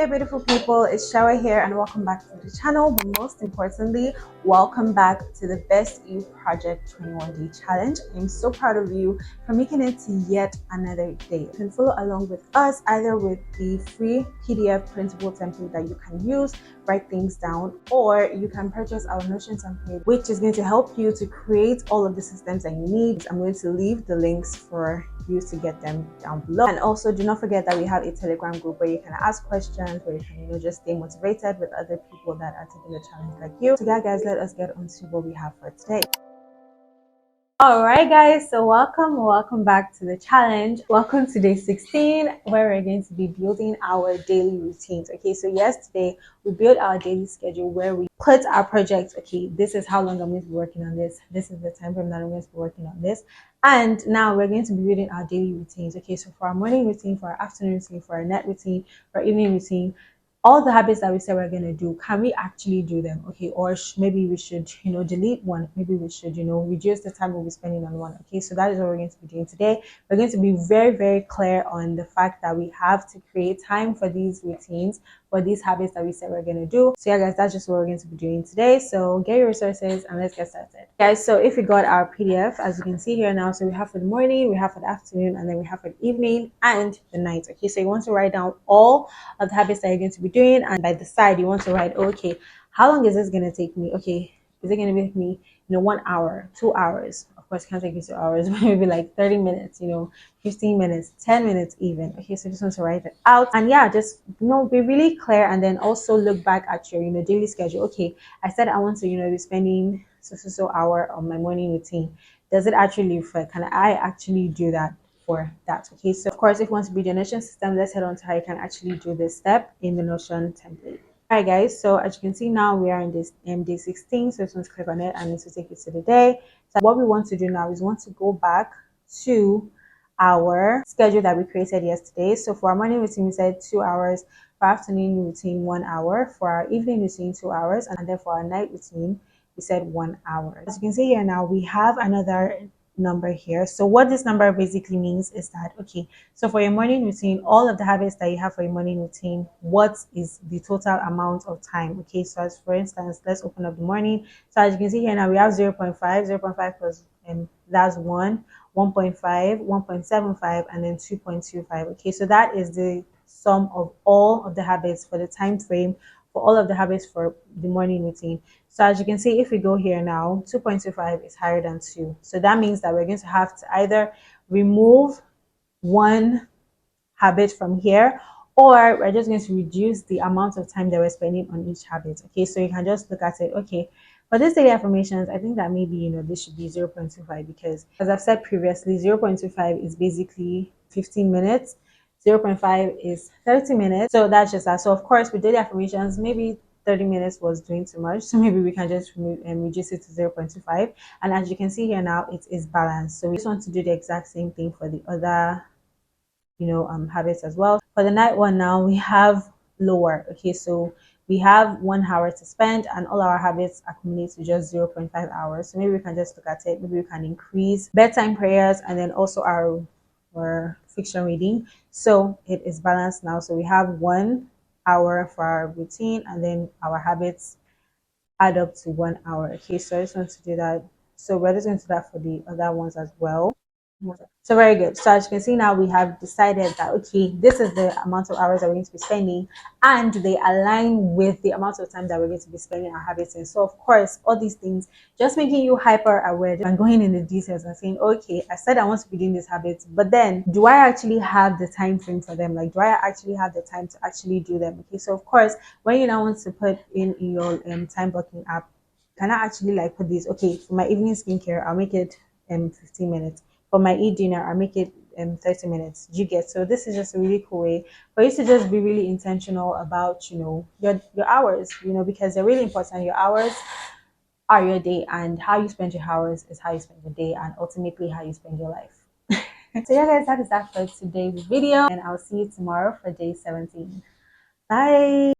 there, beautiful people. It's Shower here, and welcome back to the channel. But most importantly, welcome back to the Best You Project 21 Day Challenge. I'm so proud of you for making it to yet another day. You can follow along with us either with the free PDF printable template that you can use, write things down, or you can purchase our Notion template, which is going to help you to create all of the systems that you need. I'm going to leave the links for you to get them down below. And also, do not forget that we have a Telegram group where you can ask questions, where you can just stay motivated with other people that are taking the challenge like you. So yeah, guys, let us get on to what we have for today. All right, guys, so welcome back to the challenge. Welcome to day 16, where we're going to be building our daily routines. Okay, so yesterday we built our daily schedule where we put our projects. Okay, this is how long I'm going to be working on this. This is the time frame that I'm going to be working on this. And now we're going to be building our daily routines. Okay, so for our morning routine, for our afternoon routine, for our night routine, for our evening routine, all the habits that we said we're going to do, can we actually do them? Okay, or maybe we should delete one. Maybe we should reduce the time we'll be spending on one. Okay, so that is what we're going to be doing today. We're going to be very clear on the fact that we have to create time for these routines, for these habits that we said we're going to do. So yeah, guys, that's just what we're going to be doing today. So get your resources and let's get started, guys. So if you got our PDF, as you can see here now, so we have for the morning, we have for the afternoon, and then we have for the evening and the night. Okay, so you want to write down all of the habits that you're going to be doing, and by the side you want to write, okay, how long is this going to take me? Okay, is it going to take me 1 hour, 2 hours? Of course, it can't take you 2 hours, but maybe like 30 minutes, 15 minutes, 10 minutes even. Okay, so just want to write it out, and yeah, just be really clear, and then also look back at your daily schedule. Okay, I said I want to be spending so hour on my morning routine. Does it actually reflect? Can I actually do that for that? Okay, so of course, if you want to build your Notion system, let's head on to how you can actually do this step in the Notion template. All right, guys, so as you can see now, we are in this day 16, so just want to click on it and it will take you to the day. So what we want to do now is we want to go back to our schedule that we created yesterday. So for our morning routine, we said 2 hours. For our afternoon routine, 1 hour. For our evening routine, 2 hours. And then for our night routine, we said 1 hour. As you can see here now, we have another number here. So what this number basically means is that, okay, so for your morning routine, all of the habits that you have for your morning routine, what is the total amount of time? Okay, so as for instance, let's open up the morning. So as you can see here now, we have 0.5 plus that's 1, 1.5, 1.75, and then 2.25. Okay, so that is the sum of all of the habits for the time frame for all of the habits for the morning routine. So as you can see, if we go here now, 2.25 is higher than 2. So that means that we're going to have to either remove one habit from here, or we're just going to reduce the amount of time that we're spending on each habit. Okay, so you can just look at it. Okay, for this daily affirmations, I think that maybe this should be 0.25, because as I've said previously, 0.25 is basically 15 minutes. 0.5 is 30 minutes. So that's just that. So of course, with daily affirmations, maybe 30 minutes was doing too much, so maybe we can just reduce it to 0.25. And as you can see here now, it is balanced. So we just want to do the exact same thing for the other habits as well. For the night one now, we have lower. Okay, so we have 1 hour to spend, and all our habits accumulate to just 0.5 hours. So maybe we can just look at it. Maybe we can increase bedtime prayers and then also our fiction reading, so it is balanced now. So we have 1 hour for our routine, and then our habits add up to 1 hour. Okay, so I just want to do that. So we're just going to do that for the other ones as well. So very good. So as you can see now, we have decided that, okay, this is the amount of hours that we're going to be spending, and they align with the amount of time that we're going to be spending our habits in. So of course, all these things just making you hyper aware and going in the details and saying, okay, I said I want to be doing these habits, but then do I actually have the time frame for them? Like, do I actually have the time to actually do them? Okay, so of course, when you now want to put in your time blocking app, can I actually like put this? Okay, for my evening skincare, I'll make it 15 minutes. For my dinner, I make it 30 minutes. Do you get? So this is just a really cool way for you to just be really intentional about your hours, because they're really important. Your hours are your day, and how you spend your hours is how you spend your day, and ultimately how you spend your life. So yeah, guys, that is that for today's video, and I'll see you tomorrow for day 17. Bye.